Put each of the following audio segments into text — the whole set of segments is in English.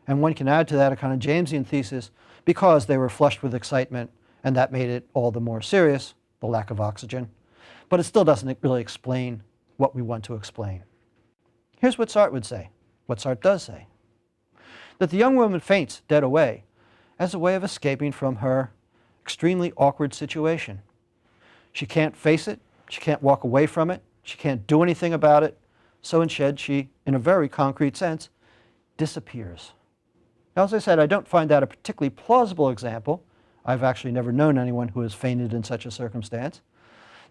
And one can add to that a kind of Jamesian thesis because they were flushed with excitement, and that made it all the more serious, the lack of oxygen. But it still doesn't really explain what we want to explain. Here's what Sartre would say, what Sartre does say, that the young woman faints dead away as a way of escaping from her extremely awkward situation. She can't face it, she can't walk away from it, she can't do anything about it, so instead she, in a very concrete sense, disappears. Now, as I said, I don't find that a particularly plausible example. I've actually never known anyone who has fainted in such a circumstance.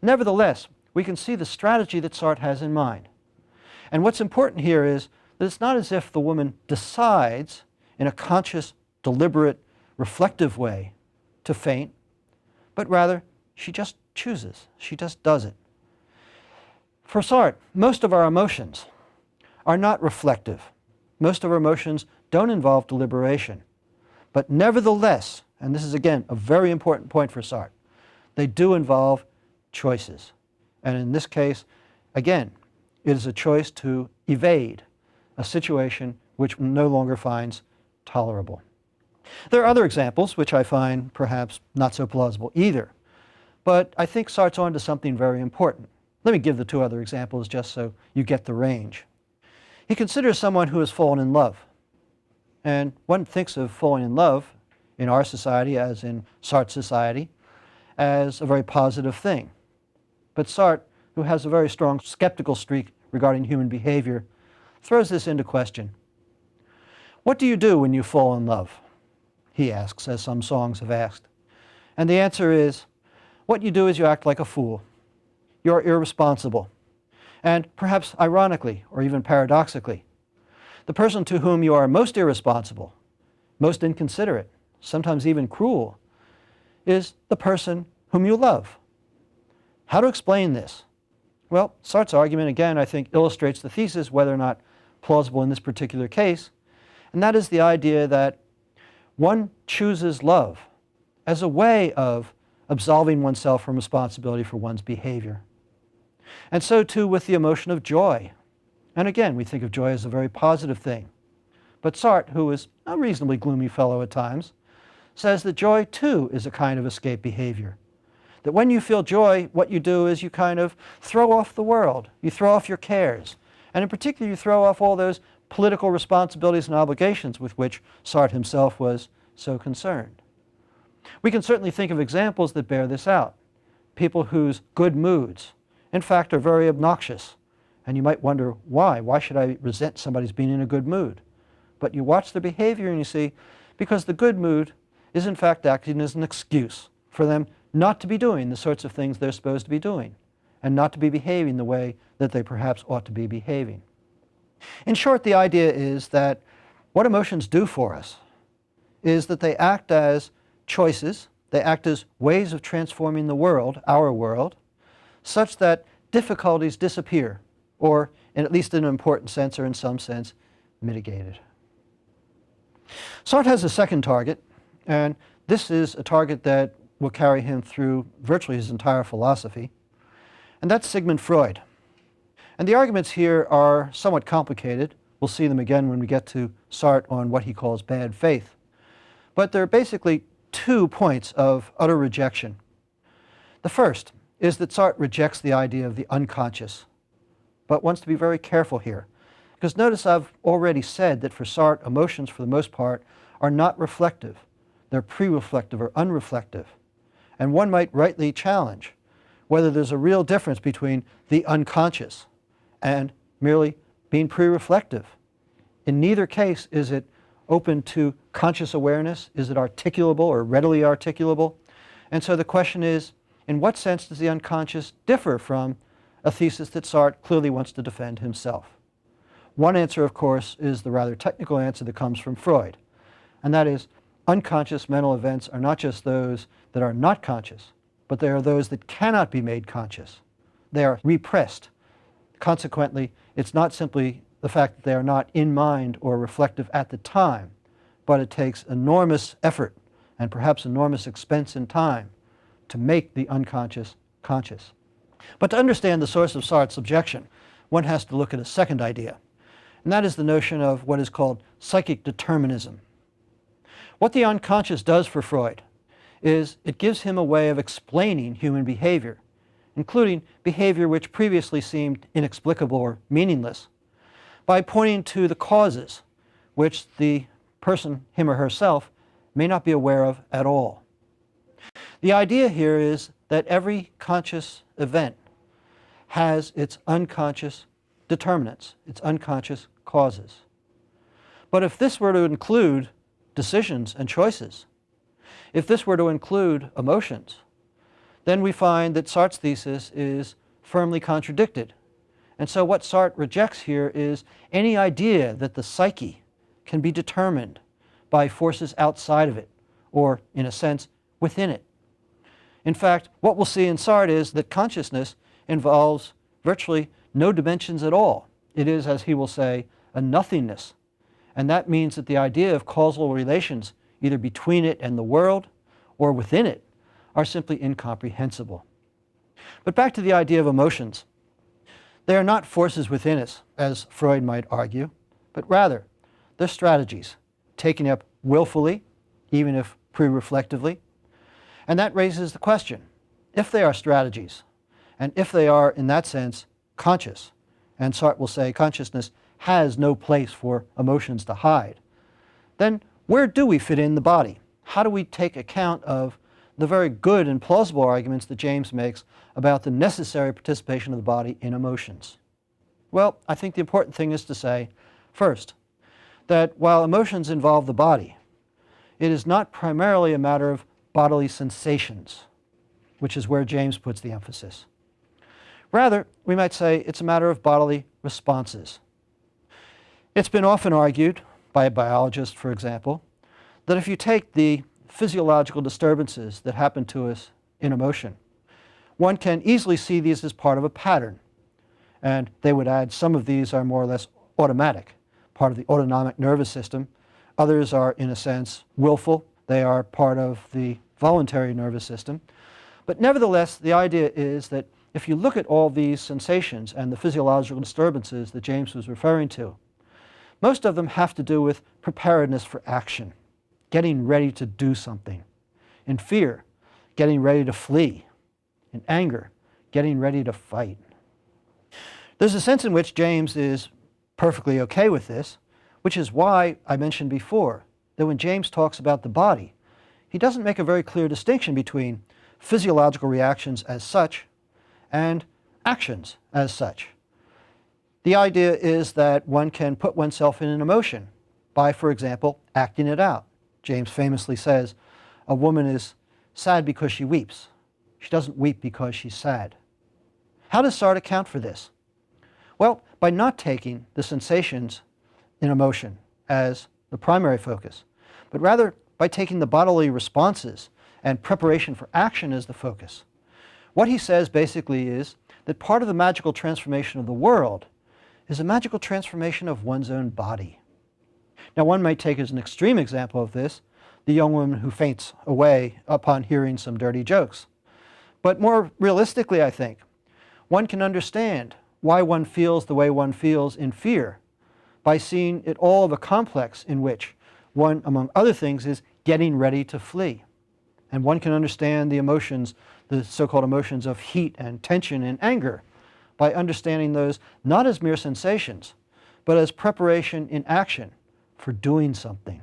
Nevertheless, we can see the strategy that Sartre has in mind. And what's important here is that it's not as if the woman decides in a conscious, deliberate, reflective way to faint, but rather she just chooses, she just does it. For Sartre, most of our emotions are not reflective. Most of our emotions don't involve deliberation. But nevertheless, and this is again a very important point for Sartre, they do involve choices. And in this case, again, it is a choice to evade a situation which no longer finds tolerable. There are other examples which I find perhaps not so plausible either, but I think Sartre's on to something very important. Let me give the two other examples just so you get the range. He considers someone who has fallen in love. And one thinks of falling in love in our society, as in Sartre's society, as a very positive thing. But Sartre, who has a very strong skeptical streak regarding human behavior, throws this into question. What do you do when you fall in love? He asks, as some songs have asked. And the answer is, what you do is you act like a fool. You're irresponsible. And perhaps ironically, or even paradoxically, the person to whom you are most irresponsible, most inconsiderate, sometimes even cruel, is the person whom you love. How to explain this? Well, Sartre's argument, again, I think illustrates the thesis, whether or not plausible in this particular case, and that is the idea that one chooses love as a way of absolving oneself from responsibility for one's behavior. And so too with the emotion of joy. And again, we think of joy as a very positive thing. But Sartre, who is a reasonably gloomy fellow at times, says that joy too is a kind of escape behavior. That when you feel joy, what you do is you kind of throw off the world. You throw off your cares. And in particular, you throw off all those political responsibilities and obligations with which Sartre himself was so concerned. We can certainly think of examples that bear this out. People whose good moods, in fact, are very obnoxious. And you might wonder, why? Why should I resent somebody's being in a good mood? But you watch their behavior and you see, because the good mood is in fact acting as an excuse for them not to be doing the sorts of things they're supposed to be doing, and not to be behaving the way that they perhaps ought to be behaving. In short, the idea is that what emotions do for us is that they act as choices, they act as ways of transforming the world, our world, such that difficulties disappear, or at least in an important sense or in some sense, mitigated. Sartre has a second target, and this is a target that will carry him through virtually his entire philosophy, and that's Sigmund Freud. And the arguments here are somewhat complicated. We'll see them again when we get to Sartre on what he calls bad faith. But there are basically 2 points of utter rejection. The first is that Sartre rejects the idea of the unconscious, but wants to be very careful here. Because notice I've already said that for Sartre, emotions for the most part are not reflective. They're pre-reflective or unreflective. And one might rightly challenge whether there's a real difference between the unconscious and merely being pre-reflective. In neither case is it open to conscious awareness. Is it articulable or readily articulable? And so the question is, in what sense does the unconscious differ from a thesis that Sartre clearly wants to defend himself? One answer, of course, is the rather technical answer that comes from Freud, and that is unconscious mental events are not just those that are not conscious, but they are those that cannot be made conscious. They are repressed. Consequently, it's not simply the fact that they are not in mind or reflective at the time, but it takes enormous effort and perhaps enormous expense in time to make the unconscious conscious. But to understand the source of Sartre's objection, one has to look at a second idea, and that is the notion of what is called psychic determinism. What the unconscious does for Freud is it gives him a way of explaining human behavior, including behavior which previously seemed inexplicable or meaningless, by pointing to the causes which the person, him or herself, may not be aware of at all. The idea here is that every conscious event has its unconscious determinants, its unconscious causes. But if this were to include decisions and choices, if this were to include emotions, then we find that Sartre's thesis is firmly contradicted. And so what Sartre rejects here is any idea that the psyche can be determined by forces outside of it, or, in a sense, within it. In fact, what we'll see in Sartre is that consciousness involves virtually no dimensions at all. It is, as he will say, a nothingness. And that means that the idea of causal relations, either between it and the world or within it, are simply incomprehensible. But back to the idea of emotions. They are not forces within us, as Freud might argue, but rather they're strategies, taken up willfully, even if pre-reflectively. And that raises the question, if they are strategies, and if they are, in that sense, conscious, and Sartre will say consciousness has no place for emotions to hide, then where do we fit in the body? How do we take account of the very good and plausible arguments that James makes about the necessary participation of the body in emotions? Well, I think the important thing is to say, first, that while emotions involve the body, it is not primarily a matter of bodily sensations, which is where James puts the emphasis. Rather, we might say it's a matter of bodily responses. It's been often argued, by a biologist, for example, that if you take the physiological disturbances that happen to us in emotion, one can easily see these as part of a pattern. And they would add some of these are more or less automatic, part of the autonomic nervous system. Others are, in a sense, willful. They are part of the voluntary nervous system. But nevertheless, the idea is that if you look at all these sensations and the physiological disturbances that James was referring to, most of them have to do with preparedness for action, getting ready to do something. In fear, getting ready to flee. In anger, getting ready to fight. There's a sense in which James is perfectly okay with this, which is why I mentioned before that when James talks about the body, he doesn't make a very clear distinction between physiological reactions as such and actions as such. The idea is that one can put oneself in an emotion by, for example, acting it out. James famously says, a woman is sad because she weeps. She doesn't weep because she's sad. How does Sartre account for this? Well, by not taking the sensations in emotion as the primary focus, but rather by taking the bodily responses and preparation for action as the focus. What he says basically is that part of the magical transformation of the world is a magical transformation of one's own body. Now, one might take as an extreme example of this the young woman who faints away upon hearing some dirty jokes. But more realistically, I think, one can understand why one feels the way one feels in fear by seeing it all of a complex in which one, among other things, is getting ready to flee. And one can understand the emotions, the so-called emotions of heat and tension and anger, by understanding those not as mere sensations, but as preparation in action for doing something.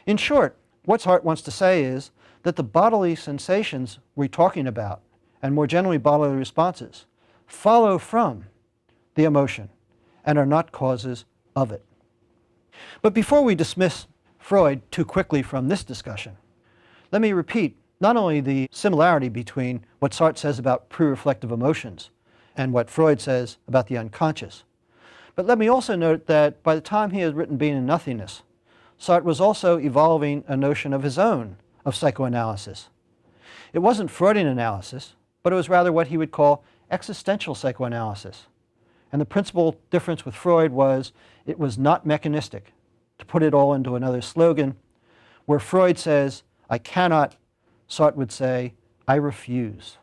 In short, what Sartre wants to say is that the bodily sensations we're talking about, and more generally bodily responses, follow from the emotion and are not causes of it. But before we dismiss Freud too quickly from this discussion, let me repeat not only the similarity between what Sartre says about pre-reflective emotions and what Freud says about the unconscious, but let me also note that by the time he had written Being and Nothingness, Sartre was also evolving a notion of his own of psychoanalysis. It wasn't Freudian analysis, but it was rather what he would call existential psychoanalysis. And the principal difference with Freud was it was not mechanistic. To put it all into another slogan, where Freud says, I cannot, Sartre would say, I refuse.